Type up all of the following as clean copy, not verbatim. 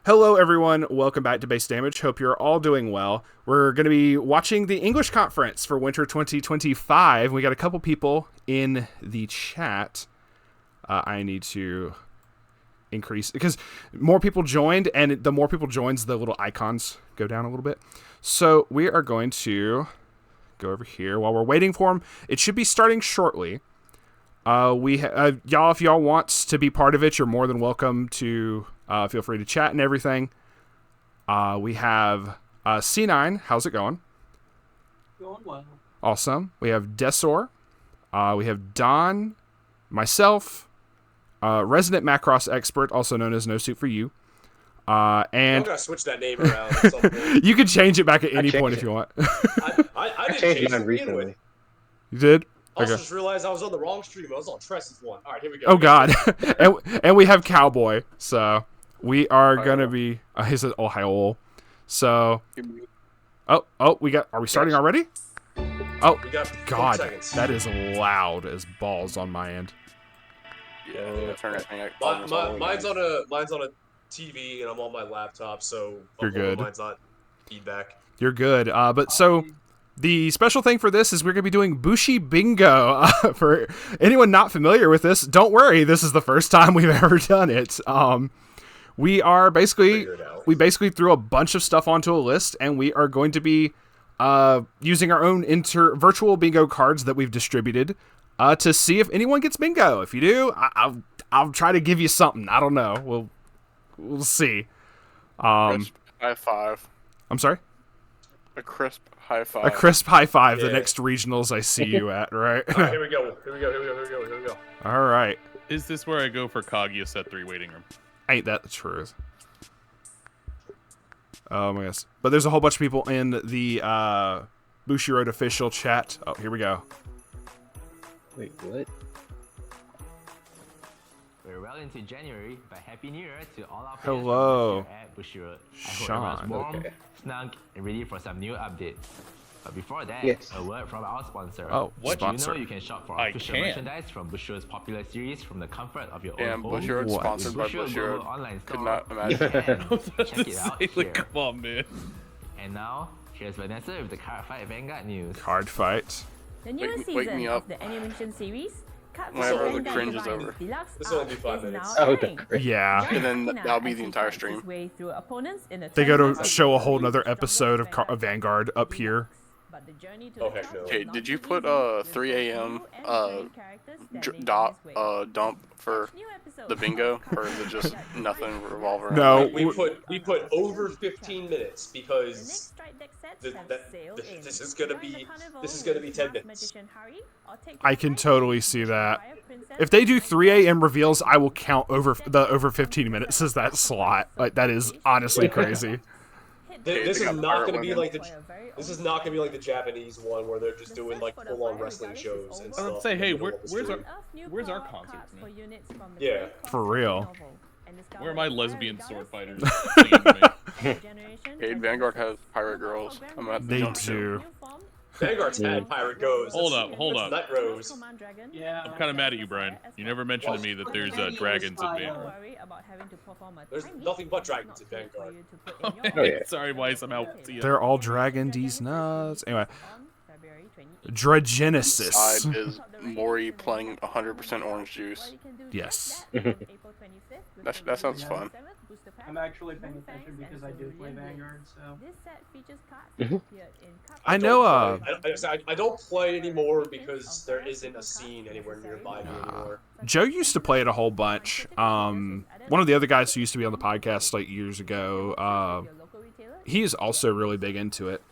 Hello, everyone. Welcome back to Base Damage. Hope you're all doing well. We're going to be watching the English conference for Winter 2025. We got a couple people in the chat. I need to increase because more people joined, and the more people joins, the little icons go down a little bit. So we are going to go over here while we're waiting for them. It should be starting shortly. Y'all, if y'all want to be part of it, you're more than welcome to. Feel free to chat and everything. We have C9. How's it going? Going well. Awesome. We have Desor. We have Don, myself, resident Macross expert, also known as No Suit for You. And I'm gonna switch that name around at some point. You can change it back at any point if you want. I didn't change mine recently. You did? I also Okay. just realized I was on the wrong stream. I was on Tress's one. All right, here we go. Oh God, and we have Cowboy. So we are gonna be. He said Ohio. So. Oh, we got. Are we starting already? Oh we got God, 10 seconds. that is loud as balls on my end. Yeah, turn it. mine's on a TV and I'm on my laptop, so You're good. Mine's not feedback. You're good. But so the special thing for this is we're gonna be doing Bushi Bingo. For anyone not familiar with this, don't worry. This is the first time we've ever done it. We basically threw a bunch of stuff onto a list, and we are going to be using our own virtual bingo cards that we've distributed to see if anyone gets bingo. If you do, I'll try to give you something. I don't know. We'll see. Crisp high five. I'm sorry. A crisp high five. A crisp high five. Yeah. The next regionals I see you at, right? All right, here we go. All right. Is this where I go for Kaguya set 3 waiting room? Ain't that the truth? Oh my gosh. But there's a whole bunch of people in the Bushiroad official chat. Oh, here we go. Wait, what? We're well into January, but Happy New Year to all our Hello, fans at Bushiroad. I Sean. hope everyone's warm, Okay. snug, and ready for some new updates. But before that, Yes. a word from our sponsor. Oh, What? sponsor. You know you can shop for I official can. merchandise from Bushiroad's popular series from the comfort of your Damn, own home. Bushiroad What? sponsored by Bushiroad Global Bushiroad. Online Could Store. not imagine. And I was about check to it out say, here. like, come on, man. And now, here's Vanessa with the Card Fight Vanguard news. Card fight. The newest Wake season me of up the animation series, Cut whenever Fight the Vanguard cringe is Divine over. Deluxe This will only be Arc 5 is minutes. now Oh, the airing. cringe. Yeah. And then Hina that'll be as the he entire fights his stream. way through opponents in the They go to tournament show a of whole the nother strongest episode of Vanguard Vanguard up here. But the journey to Oh, the heck top no. will Okay, not did be you put easy, with 3 both a.m. new and returning characters standing in his way. dump for New episodes the bingo, of Cut or is it just Fight nothing Vanguard revolve around? No. We put over 15 minutes The next because strike deck sets th- have that- sailed th- in. this is gonna Join be- the carnival this is gonna be with 10 Masked minutes. Magician Hari, or take I the can fight totally with see the that. Fire Princess If they do and 3 a.m. reveals, I will count over 15 minutes as that slot. Like that is honestly crazy. This they is got not pirate gonna be women. like this is not gonna be like the Japanese one where they're just doing like full-on wrestling shows and I stuff. would say, in the hey, middle of the where's our stream. where's our concerts, man? Yeah. For real. Where are my lesbian sword fighters? Singing to me? Hey, Vanguard has pirate girls. I'm at the They jump do. Vanguard's had Pirate Goes. Hold That's- up, hold that's up. Nut Rose. Yeah. I'm kind of mad at you, Brian. You never mentioned to me that there's dragons in Vanguard. There's nothing but dragons in Vanguard. Oh, yeah. Sorry, Weiss, I'm out. See ya. They're all dragging these nuts. Anyway, Side Dragenesis. is Mori playing 100% orange juice. Yes. That sounds fun. I'm actually paying attention because I do play Vanguard, so. I know. I don't play anymore because there isn't a scene anywhere nearby me anymore. Joe used to play it a whole bunch. One of the other guys who used to be on the podcast like years ago. He is also really big into it.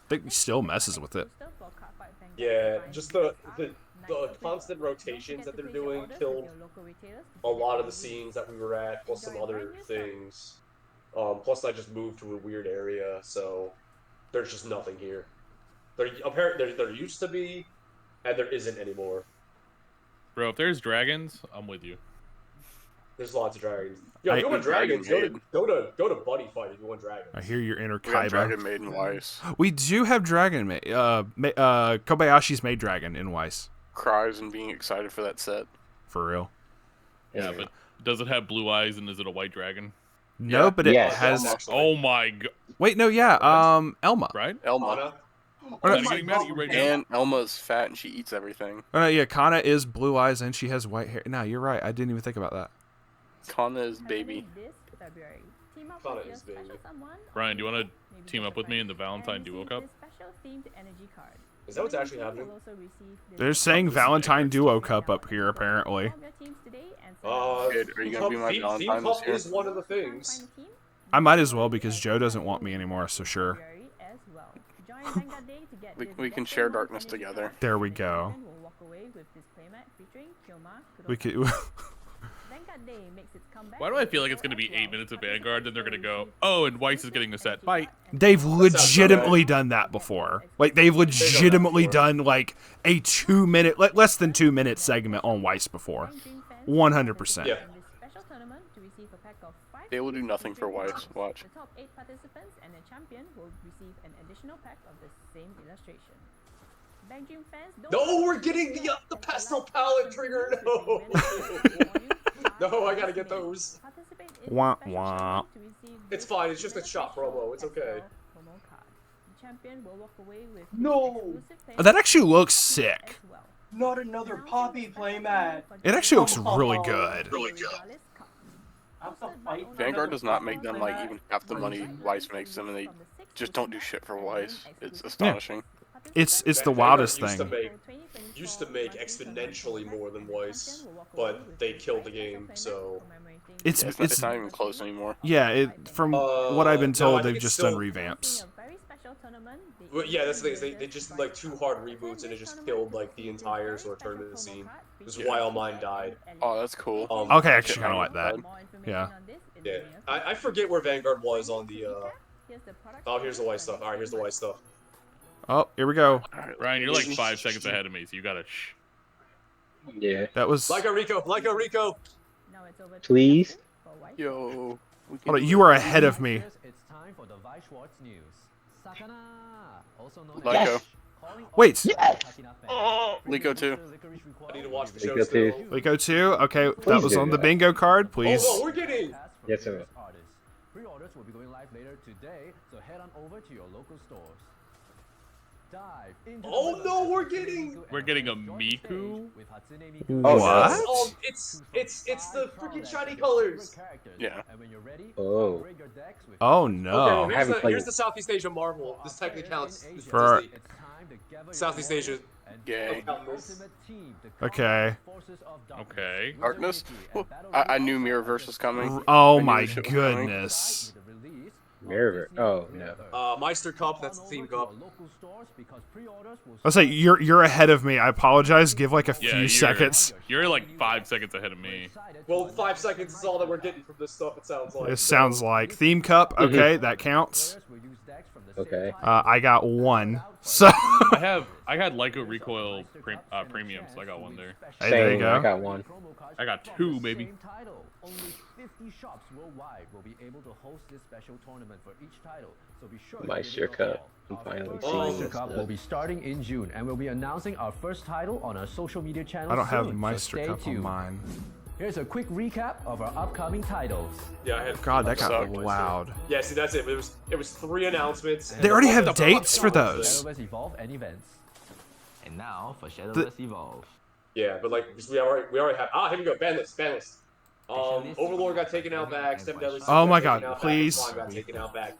I think he still messes with it. Yeah, just the constant rotations that they're doing killed a lot of the scenes that we were at, plus some other things. Plus I just moved to a weird area, so there's just nothing here. There used to be, and there isn't anymore. Bro, if there's dragons, I'm with you. There's lots of dragons. Yo, I- if you want dragons, Dragon go to Buddy Fight if you want dragons. I hear your inner We got Kaiba. Dragon Maiden Weiss. We do have Dragon. Kobayashi's made Dragon in Weiss. Cries and being excited for that set. For real. Yeah, but does it have blue eyes and is it a white dragon? No, Yeah. but it Yes. has. Actually. Oh my god. Wait, no, yeah. Elma. Right? Elma. Anna? I'm getting mad at you right now. And Elma's fat and she eats everything. Oh, no, yeah. Kana is blue eyes and she has white hair. No, you're right. I didn't even think about that. Kana is baby. Kana is baby. Brian, do you want to team up with me in the Valentine Duo Cup? Is that what's actually happening? They're saying Valentine Duo Cup up here, apparently. Kid, are you gonna be my Theme Valentine Cup this year? is one of the things. I might as well because Joe doesn't want me anymore, so sure. We can share darkness together. There we go. We could. Why do I feel like it's going to be 8 minutes of Vanguard, then they're going to go, oh, and Weiss is getting the set. Bye. They've legitimately done that before. Like, they've legitimately done, like, a 2-minute, less than 2-minute segment on Weiss before. 100%. Yeah. They will do nothing for Weiss. Watch. The top 8 participants and the champion will receive an additional pack of the same illustration. Bang fans, No, we're getting the pastel palette trigger. No. No, I gotta get those. Wah, wah. It's fine. It's just a shop promo. It's okay. No. Oh, that actually looks sick. Not another Poppy playmat. It actually looks really good. I'm so fight. Vanguard does not make them like even half the money Weiss makes them, and they just don't do shit for Weiss. It's astonishing. It's the Vanguard wildest used to thing. make exponentially more than Weiss, but they killed the game, so. It's It's not even close anymore. yeah. From what I've been no, I told, think they've it's just still- done revamps. Well, yeah, that's the thing. Is they just did like 2 hard reboots and it just killed like the entire sort of tournament scene. This is why all mine died. Oh, that's cool. Okay, I actually kind of like that. Yeah. Yeah, I forget where Vanguard was on the. Oh, here's the white stuff. All right, here's the white stuff. Oh, here we go. Ryan, you're like 5 seconds ahead of me, so you got to shh. Yeah. That was. Like a Rico, like a Rico. Please? Yo. Hold on, you are ahead of me. It's time for the Weiss Schwarz news. Sakana, also known Lyco. as Wait. Lyco too. I need to watch the Lyco show still. too. Lyco 2. Okay, that Please was do on the that. bingo card. Please. Oh, no, we're getting. Yes, sir. Pre-orders will be going live later today, so head on over to your local stores. Dive into Oh, the no, world we're of getting- Miku We're getting a and join Miku? stage with Hatsune Miku. Oh, What? It's the freaking shiny colors. Yeah. And when you're ready, Oh. upgrade your decks with Oh Okay, no. I haven't played here's it. the Southeast Asia Marvel. This technically counts. This is For- Disney. It's time to gather Southeast your Asia. warriors and Gay. join the ultimate team to Okay. combat the forces of darkness. Okay. Darkness? Well, I knew Mirrorverse was coming. Oh I knew my this shit was coming. goodness. With the release Mirror. Oh, no. Meister Cup. That's the theme cup. I'll say you're ahead of me. I apologize. Give like a Yeah, few you're- seconds. You're like 5 seconds ahead of me. Well, 5 seconds is all that we're getting from this stuff. It sounds like. It sounds like theme cup. Okay, that counts. Okay. I got 1. So I had Lyco Recoil Premium, so I got 1 there. hey, there you Same, I go. got 1. I got 2, baby. Only 50 shops worldwide will be able to host this special tournament for each title, so be sure to Meister give it a Cup. I'm call. finally Our seeing Meister this Cup stuff. will be starting in June, and we'll be announcing our first title on our social media channel I don't have soon, so Meister stay Cup on tuned. mine. Here's a quick recap of our upcoming titles. Yeah, I had. God, that got Sucked. loud. Yeah, see, that's it. It was 3 announcements. and They already then have the dates for fucking those. Shadowverse Evolve and events. And now for Shadowverse Evolve. Yeah, but like we already have. Ah, here we go. Ban list. Overlord got taken out back. Seven Deadly Sins Oh my got taken God, out back, please. Slime got taken out back.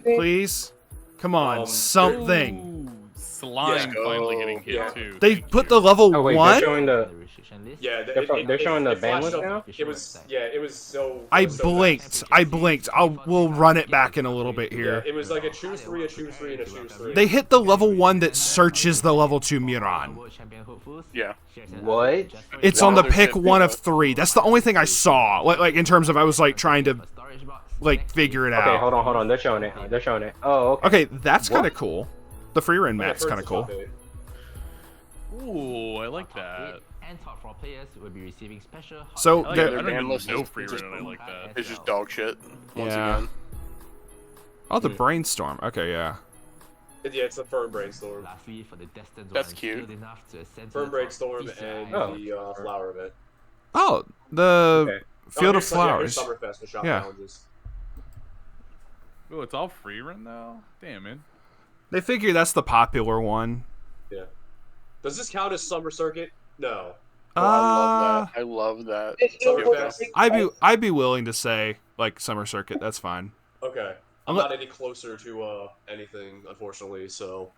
Please, come on, something. Ooh, Slime Yeah. finally getting hit Yeah. too. They put the level Oh, wait, 1. they're showing the. restriction list. Yeah, They're showing the ban flashed list up. now? It was it was so. I it was so blinked. I blinked. We'll run it back in a little bit fast. here. Yeah, it was like a choose 3, a choose 3, and a choose 3. They hit the level 1 that searches the level 2 Muron. World champion hopefuls. Yeah. What? It's Wow, on the they're pick shit. 1 of 3. That's the only thing I saw. Like in terms of I was like trying to Storage box. like figure it Okay, out. hold on. They're showing it. They're showing it. Oh, okay. Okay, that's kind of cool. The free run Yeah, map's first kind of cool. update. Ooh, I like Top that. 8 and top 4 players will be receiving special. So I, like there- that. I don't ban even list know is free just- run, and I like that. It's just dog shit. Once Yeah. again. Oh, the brainstorm. Okay, yeah. Yeah, it's a firm brainstorm. Lastly, for the destined That's ones cute. skilled enough to ascend to Firm the top, brainstorm TCI and Oh. the flower event. Oh, the Okay. Field of here's Flowers. Summerfest with shop Yeah. challenges. Oh, it's all free run now? Damn, man. They figure that's the popular one. Yeah. Does this count as Summer Circuit? No. Oh, I love that. Summerfest. I'd be willing to say like Summer Circuit. That's fine. Okay. I'm not any closer to anything, unfortunately. So.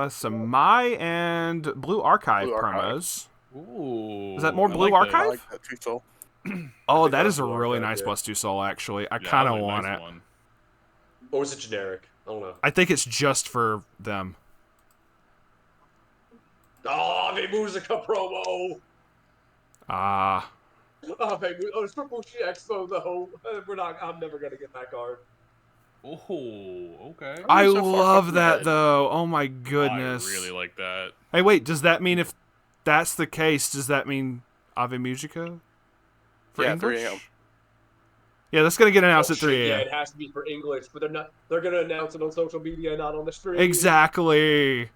Some Mai and Blue Archive Blue Archive. promos. Ooh. Is that more I Blue like that. Archive? I like that too, Soul. Oh, think that that's is a Blue really Archive, nice yeah. Plus 2 Soul, actually. I Yeah, kind of really want nice it. one. Or is it generic? I don't know. I think it's just for them. Oh, the Musica promo! Ah. Oh, it's for Bushi Expo, though. I'm never gonna get that card. Oh, okay. I so far love fucking that, ahead. though. Oh, my goodness. I really like that. Hey, wait. Does that mean if that's the case, does that mean Ave Musica? For Yeah, English? 3 a.m. Yeah, that's going to get announced Oh, at 3 shit, yeah, a.m. it has to be for English, but they're gonna announce it on social media, not on the stream. Exactly.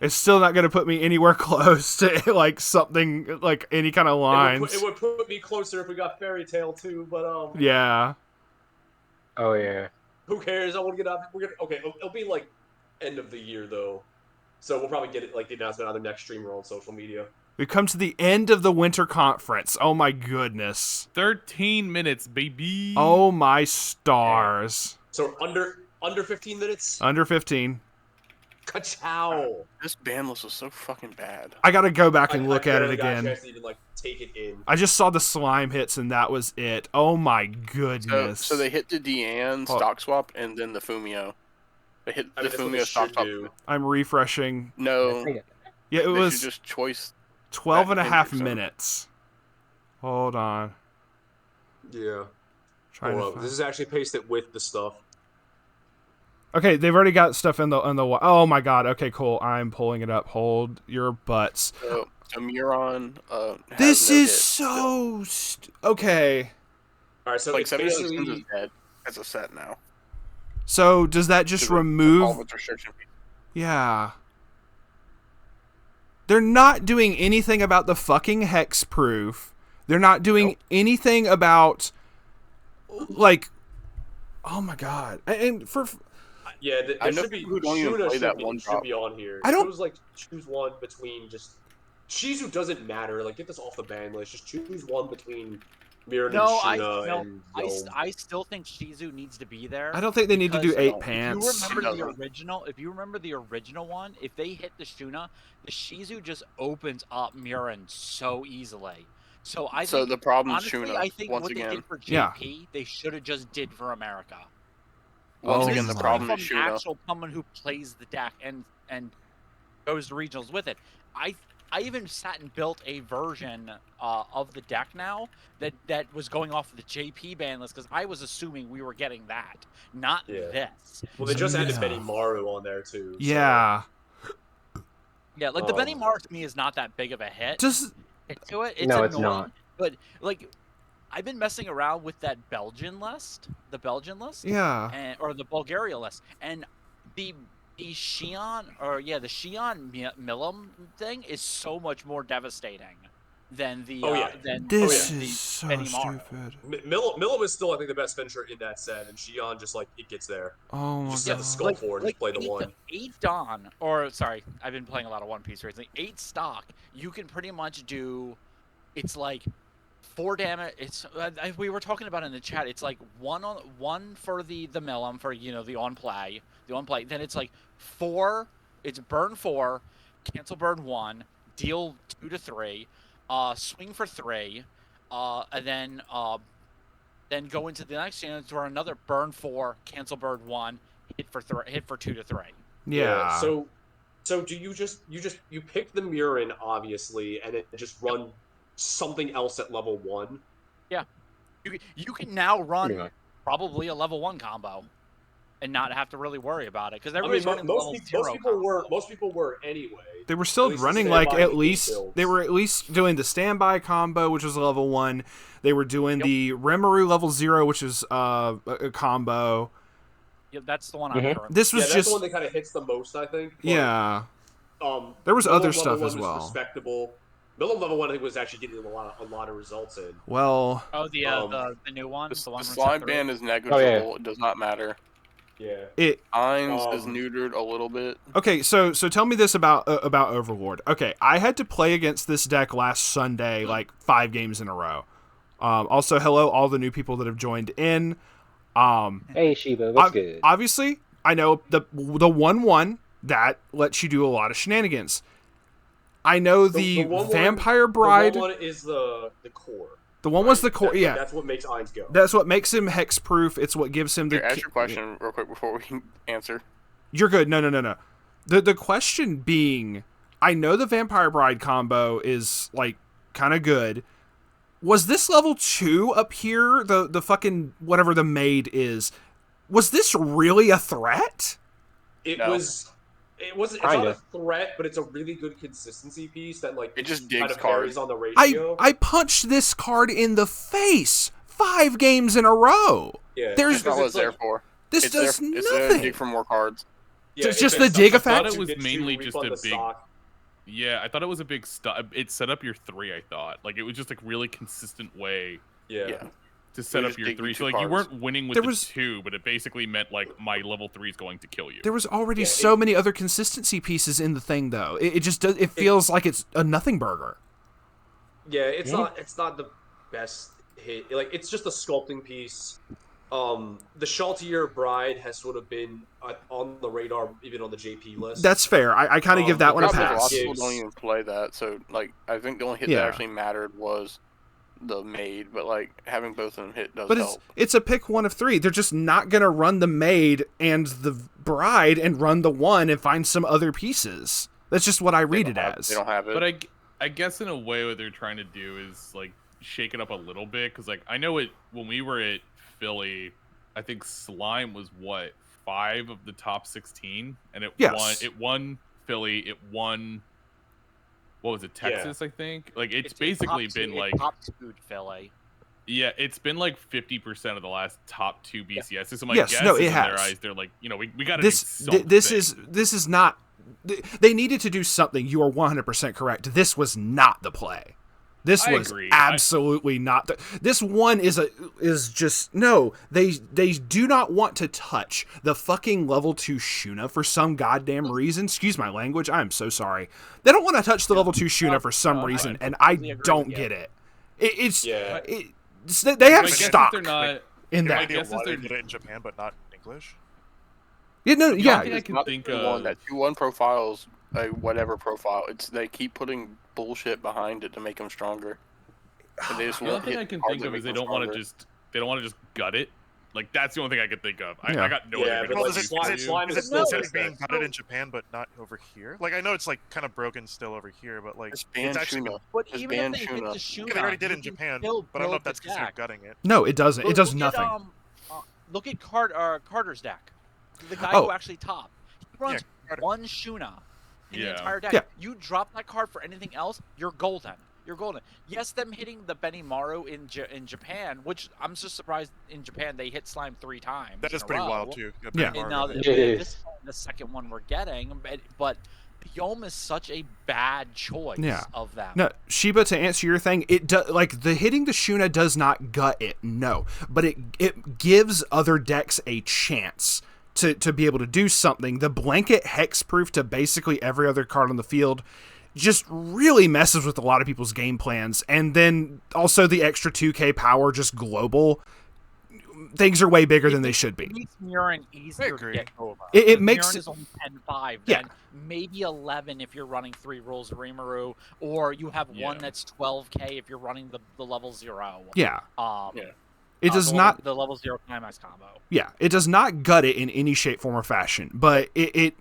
It's still not going to put me anywhere close to like something like any kind of lines. It would put me closer if we got Fairy Tail too, but Yeah. Oh yeah. who cares? I want to get out. Okay. It'll be like end of the year though, so we'll probably get it like the announcement on the next stream or on social media. We've come to the end of the winter conference. Oh my goodness. 13 minutes, baby. Oh my stars. So under 15 minutes. Under 15. Ka-chow! This band list was so fucking bad. I gotta go back and look I at it barely got a again. chance to even like take it in. I just saw the slime hits and that was it. Oh my goodness. So they hit the Deanne stock swap and then the Fumio. They hit the That's what they Fumio stock should swap. do. I'm refreshing. No, Yeah, it they was should just choice. 12 and a half Hendrickson. minutes. Hold on. Yeah. Trying to Hold up. find- This is actually pasted with the stuff. Okay, they've already got stuff in the oh my god. Okay, cool. I'm pulling it up. Hold your butts. So Muron. Has This no is hit. so okay. All right, so Like it's 76 basically is dead as a set now. So does that just All remove of its restriction. Yeah. They're not doing anything about the fucking hexproof. They're not doing anything about like oh my god. And for yeah, I there know should be people who don't even Shuna play should that be, one should drop. be on here. I don't- It was like choose one between just Shizu doesn't matter. Like get this off the ban list. Just choose one between Mirren and Shuna and Dome. I still think Shizu needs to be there. I don't think they need to do because 8 pants. If you remember the original one, if they hit the Shuna, the Shizu just opens up Mirren so easily. So I think, the problem is honestly, Shuna, I think once what again. they did for Yeah. JP, they should have just did for America. Once Oh again, the my. problem From is Shuna. actual someone who plays the deck and goes to regionals with it. I even sat and built a version of the deck now that was going off of the JP ban list because I was assuming we were getting that, not this. Well, they just added Yeah. Benny Maru on there too. So. Yeah. Yeah, like the Benny Mars to me is not that big of a hit. Just To it, it's No, annoying, it's not. But like, I've been messing around with that Belgian list, yeah. or the Bulgaria list, and the Xi'an the Xi'an Milim thing is so much more devastating than the This the is so Benny Maru. stupid. Millum is still, I think, the best finisher in that set, and Shion just like it gets there. Oh my Just god. set the skull forward and just play the one. 8 Dawn, or sorry, I've been playing a lot of One Piece recently. 8 stock, you can pretty much do. It's like 4 damage. It's we were talking about it in the chat. It's like one for the Milim for the on play. Then it's like 4. It's burn 4, cancel burn 1, deal 2 to 3, swing for 3, and then go into the next chance for another burn 4, cancel burn 1, hit for 2 to 3. Yeah. So do you pick the Mirren obviously, and then just run something else at level 1? Yeah, you can now Pretty run much. probably a level 1 combo, and not have to really worry about it because I mean, everybody's running level 0 most people were anyway. They were still At least the running like standby at and least builds. they were at least doing the standby combo, which was a level 1. They were doing the Rimuru level 0, which is a combo. Yeah, that's the one Mhm. I'm currently. This was that's just the one that kind of hits the most, I think. But, yeah. There was Milim other level stuff 1 as was well. Respectable. Middle level one, I think, was actually getting a lot of results in. Well, Oh, the new one, the one The from slime set ban 3? is negligible. It does not matter. Yeah. Ainz is neutered a little bit. Okay, so tell me this about Overlord. Okay, I had to play against this deck last Sunday, like 5 games in a row. Also, hello all the new people that have joined in. Hey Shiba, what's good? Obviously, I know the 1/1 that lets you do a lot of shenanigans. I know the Vampire Bride. The 1/1 is the core. The one was the core. Yeah, that's what makes Ainz go. That's what makes him hexproof. It's what gives him the. Ask your question real quick before we answer. You're good. No. The question being, I know the Vampire Bride combo is like kind of good. Was this level 2 up here? The fucking whatever the maid is. Was this really a threat? It was. It's not a threat, but it's a really good consistency piece that like it just digs kind of cards varies on the ratio. I punched this card in the face 5 games in a row. Yeah, there's not what it's there for. This does nothing. It's there to dig for more cards. Yeah, it's just the dig effect. I thought it was mainly just a big. Stock. Yeah, I thought it was a big it set up your 3. I thought like it was just like really consistent way. Yeah. To set up your 3, so like you weren't winning with the 2, but it basically meant like my level 3 is going to kill you. There was already so many other consistency pieces in the thing, though. It just does. It feels like it's a nothing burger. Yeah, it's not. It's not the best hit. Like it's just a sculpting piece. The Shaltier Bride has sort of been on the radar, even on the JP list. That's fair. I kind of give that one a pass. A lot of people don't even play that, so like I think the only hit that actually mattered was the maid, but like having both of them hit does help. It's a pick one of 3. They're just not gonna run the maid and the bride and run the 1 and find some other pieces. That's just what I read it as. They don't have it. But I guess in a way what they're trying to do is like shake it up a little bit, because like I know it when we were at Philly, I think slime was what 5 of the top 16, and it won Philly, it won. What was it, Texas? I think. Like it's basically been like top 2 Philly. Yeah, it's been like 50% of the last top 2 BCSs. So my yes, guess no, is it in has. their eyes, they're like, you know, we got to this. do something. This is not. They needed to do something. You are 100% correct. This was not the play. This was absolutely not. This one is just no. They do not want to touch the fucking level 2 Shuna for some goddamn reason. Excuse my language. I am so sorry. They don't want to touch the level 2 Shuna for some reason, and I don't get it. They have stock in that. Why did it in Japan but not in English? Yeah, no, yeah. I can think of that 2/1 profiles a whatever profile. They keep putting bullshit behind it to make them stronger. And they just the only thing I can think of is they don't want to just gut it. Like that's the only thing I can think of. I got no idea. But is it still being gutted in Japan but not over here? Like I know it's like kind of broken still over here, but like it's actually. But even if they hit the Shuna, they already did in Japan, but I don't know if that's considered gutting it. No, it doesn't. It does nothing. Look at Carter's deck. The guy who actually topped. He runs one Shuna in the entire deck. Yeah. You drop that card for anything else, you're golden. You're golden. Yes, them hitting the Benimaru in Japan, which I'm just surprised in Japan they hit slime 3 times. That is pretty wild too. Yeah. And now this is the second one we're getting, but Pyom is such a bad choice of them. No, Shiba, to answer your thing, it does like the hitting the Shuna does not gut it, no, but it gives other decks a chance to be able to do something. The blanket hexproof to basically every other card on the field just really messes with a lot of people's game plans. And then also the extra 2k power, just global. Things are way bigger than they should be. It makes Murin easier to get over. It makes Murin is only 10-5, then maybe 11 if you're running 3 rolls of Rimuru, or you have one that's 12k if you're running the level 0. Yeah. It does not the level 0 climax combo. Yeah, it does not gut it in any shape, form, or fashion. But it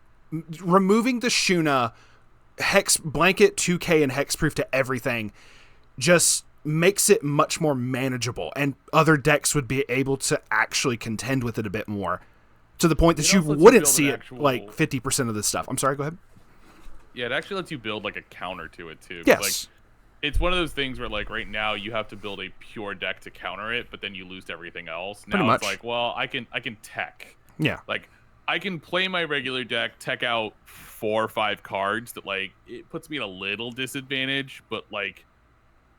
removing the Shuna hex blanket 2k and hexproof to everything just makes it much more manageable, and other decks would be able to actually contend with it a bit more, to the point that you wouldn't see it like 50% of this stuff. I'm sorry, go ahead. Yeah, it actually lets you build like a counter to it too. Yes. Like, it's one of those things where like right now you have to build a pure deck to counter it, but then you lose to everything else. Now it's like, well, I can tech. Yeah. Like I can play my regular deck, tech out 4 or 5 cards that like it puts me at a little disadvantage, but like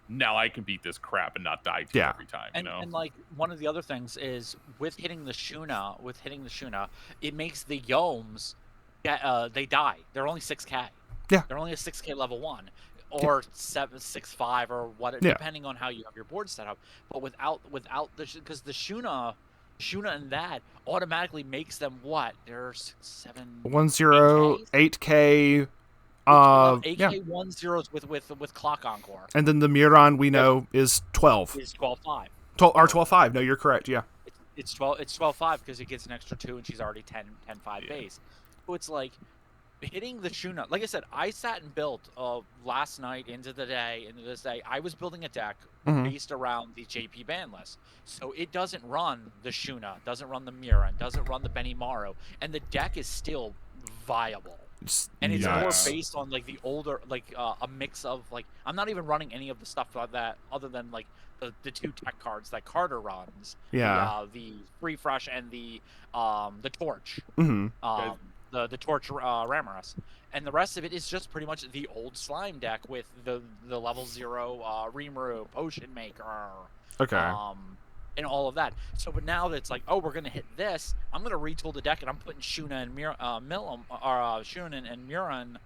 now I can beat this crap and not die to it every time. You know? And like one of the other things is with hitting the Shuna, it makes the Yomes they die. They're only 6k. Yeah. They're only a 6k level 1. Or 7, 6, 5, or what, depending on how you have your board set up. But without because the Shuna and that automatically makes them what? They're 6, 7, 1-0, 8k. 8k 1-0s with Clock Encore. And then the Muron we know is 12. Is 12-5. 12-5. No, you're correct. Yeah. It's 12-5 because it gets an extra 2 and she's already 10-5 base. So it's like hitting the Shuna. Like I said, I sat and built last night into this day. I was building a deck based around the JP ban list. So it doesn't run the Shuna, doesn't run the Muron, doesn't run the Benimaru, and the deck is still viable. And it's more based on like the older, like a mix of like I'm not even running any of the stuff like that other than like the 2 tech cards that Carter runs. Yeah. The Refresh and the Torch. The Torch Ramorous. And the rest of it is just pretty much the old slime deck with the level 0 Rimuru, Potion Maker. Okay. And all of that. So, but now that it's like, oh, we're gonna hit this, I'm gonna retool the deck and I'm putting Shuna and Shuna and Muron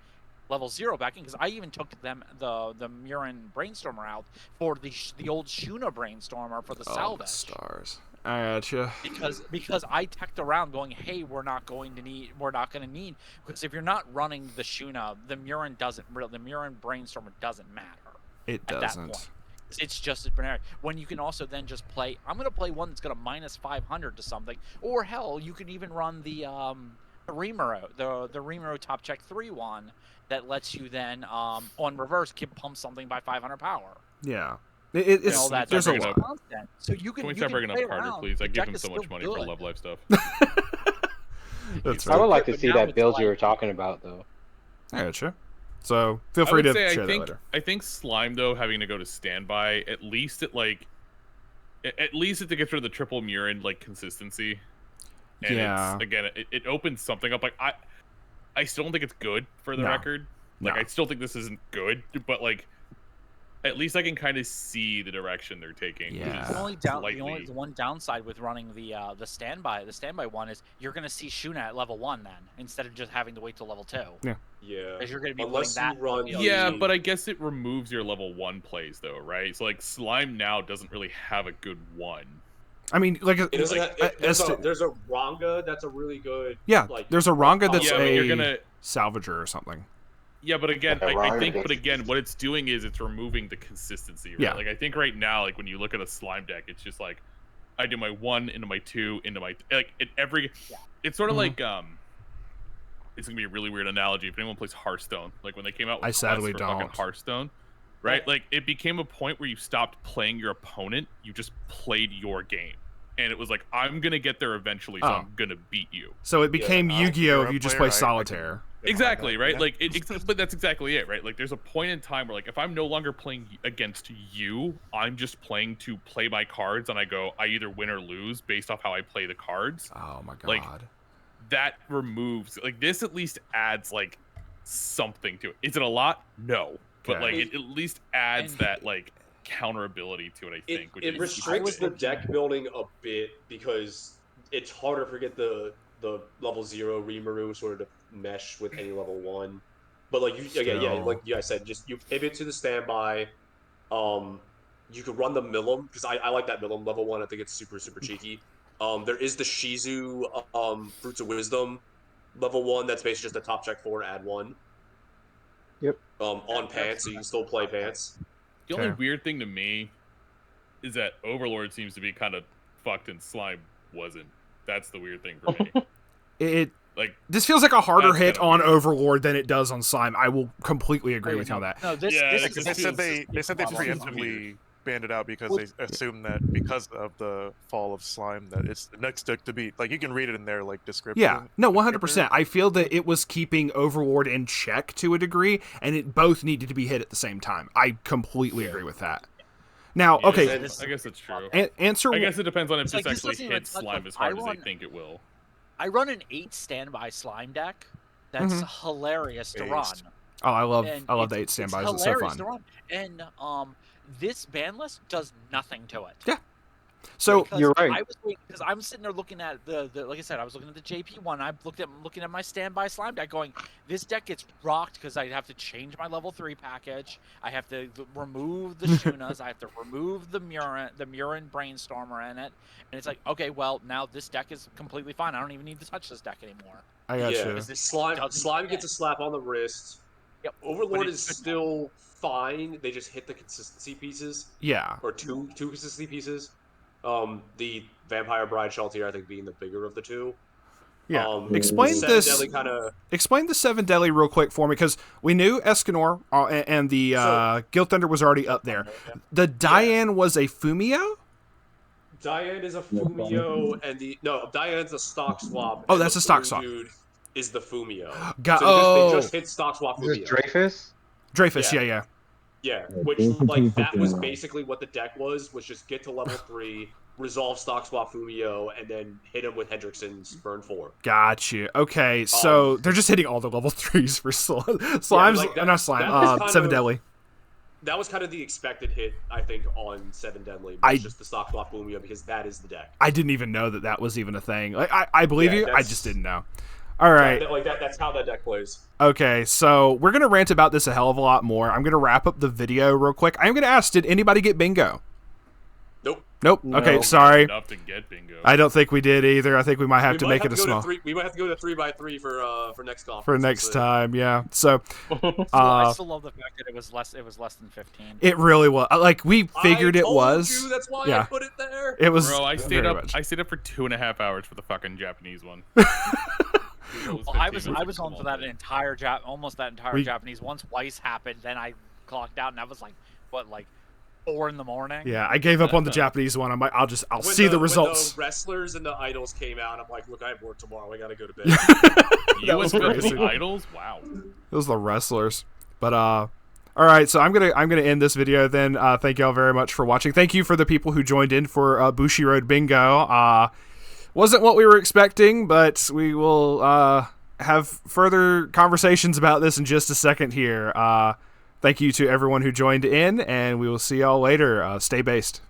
level 0 back in because I even took them the Muron Brainstormer out for the old Shuna Brainstormer for the salvage. Stars. I gotcha. Because I teched around going, hey, we're not gonna need because if you're not running the Shuna, the Muron Brainstormer doesn't matter. It doesn't. At that point. It's just as binary. When you can also then just play, I'm going to play one that's going to minus 500 to something, or hell, you can even run the Rimuru, the Rimuru Top Check 3-1 that lets you then on reverse pump something by 500 power. Yeah, it's there's a lot. So you can. Can we start bringing up Carter, please? I give him so much money for Love Life stuff. That's right. I would like to see that build you were talking about, though. I gotcha. So feel free to share that later. I think Slime though having to go to standby at least it gets rid of the triple Muron like consistency. And it's, again, it opens something up. Like I still don't think it's good for the record. Like I still think this isn't good, but like at least I can kind of see the direction they're taking. Yeah. The one downside with running the standby one is you're gonna see Shuna at level 1 then instead of just having to wait till level 2. Yeah. Yeah. Because you're gonna be unless that. You run. Yeah, but I guess it removes your level 1 plays though, right? So like Slime now doesn't really have a good one. I mean, like there's a Ranga that's a really good. Yeah, like, there's a Ranga that's you're gonna salvager or something. Yeah, but again, I think what it's doing is it's removing the consistency, right? Yeah. Like I think right now, like when you look at a Slime deck, it's just like I do my 1 into my 2 into my it's sort of like it's gonna be a really weird analogy if anyone plays Hearthstone. Like when they came out with I sadly fucking don't. Hearthstone, right? Like it became a point where you stopped playing your opponent, you just played your game. And it was like, I'm gonna get there eventually, so I'm gonna beat you. So it became Yu-Gi-Oh! If you just play solitaire. Exactly, right? Like, but that's exactly it, right? Like, there's a point in time where, like, if I'm no longer playing against you, I'm just playing to play my cards, and I either win or lose based off how I play the cards. Oh my god. Like, that removes, like, this at least adds, like, something to it. Is it a lot? No. But, like, it at least adds that, like, counterability to it, I think. It restricts the deck building a bit because it's harder to get the level 0 Rimuru sort of to mesh with any level 1. But like like you guys said, just you pivot to the standby. You could run the Millum because I like that Millum level 1. I think it's super cheeky. There is the Shizu Fruits of Wisdom level 1 that's basically just a top check 4 add 1. Yep. On Pants, so you can still play Pants. The only weird thing to me is that Overlord seems to be kind of fucked and Slime wasn't. That's the weird thing for me. This feels like a harder hit on Overlord than it does on Slime. I will completely agree with you on that. No, they said they preemptively banned it out because they assumed that because of the fall of Slime that it's the next deck to beat. Like you can read it in their like description. Yeah, no, 100%. I feel that it was keeping Overlord in check to a degree, and it both needed to be hit at the same time. I completely agree with that. Now, okay, I guess that's true. Answer. I guess it depends on if this actually hits Slime as hard as they think it will. I run an 8 standby slime deck. That's hilarious to run. Oh, I love the 8 It's standbys. It's so hilarious fun. to run. And this ban list does nothing to it. Yeah. So you're right. Because I'm sitting there looking at the like I said, I was looking at the JP one. I looking at my standby slime deck, going, this deck gets rocked because I have to change my level 3 package. I have to remove the Shunas. I have to remove the Murin Brainstormer in it, and it's like, okay, well now this deck is completely fine. I don't even need to touch this deck anymore. I got you. Slime gets a slap on the wrist. Yep. Overlord is still fine. They just hit the consistency pieces. Yeah. Or two consistency pieces. The Vampire Bride Shaltier, I think, being the bigger of the two. Yeah. Explain this. Explain the 7 Deadly real quick for me, because we knew Escanor and the Guild Thunder was already up there. The Diane was a Fumio? Diane is a Fumio, and Diane's a stock swap. Oh, that's a stock swap. Dude is the Fumio. So they just hit stock swap Fumio. Is it Dreyfus? Dreyfus, yeah. Yeah, which, like, that was basically what the deck was just get to level 3, resolve stock swap Fumio, and then hit him with Hendrickson's burn 4. Got you. Okay, so they're just hitting all the level 3s for slimes, 7 Deadly. That was kind of the expected hit, I think, on 7 Deadly. Just the stock swap Fumio, because that is the deck. I didn't even know that was even a thing. Like, I believe you, I just didn't know. All right. That's how that deck plays. Okay, so we're going to rant about this a hell of a lot more. I'm going to wrap up the video real quick. I'm going to ask, did anybody get bingo? Nope. No. Okay, sorry. Enough to get bingo. I don't think we did either. I think we might have to make it a small. We might have to go to 3x3 for next conference. For next time, yeah. So, I still love the fact that it was less than 15. It really was. Like, we figured it was. You, that's why I put it there. It was. Bro, I stayed up for 2.5 hours for the fucking Japanese one. I was on for that almost that entire Japanese. Once Weiss happened, then I clocked out, and I was like, what, like 4 in the morning? Yeah, I gave up on the Japanese one. I'm like, I'll see the results. When the wrestlers and the idols came out, I'm like, look, I have work tomorrow. I gotta go to bed. That was crazy. The idols? Wow. It was the wrestlers. But all right, so I'm gonna end this video then. Thank y'all very much for watching. Thank you for the people who joined in for Bushiroad Bingo. Wasn't what we were expecting, but we will have further conversations about this in just a second here. Thank you to everyone who joined in, and we will see y'all later. Stay based.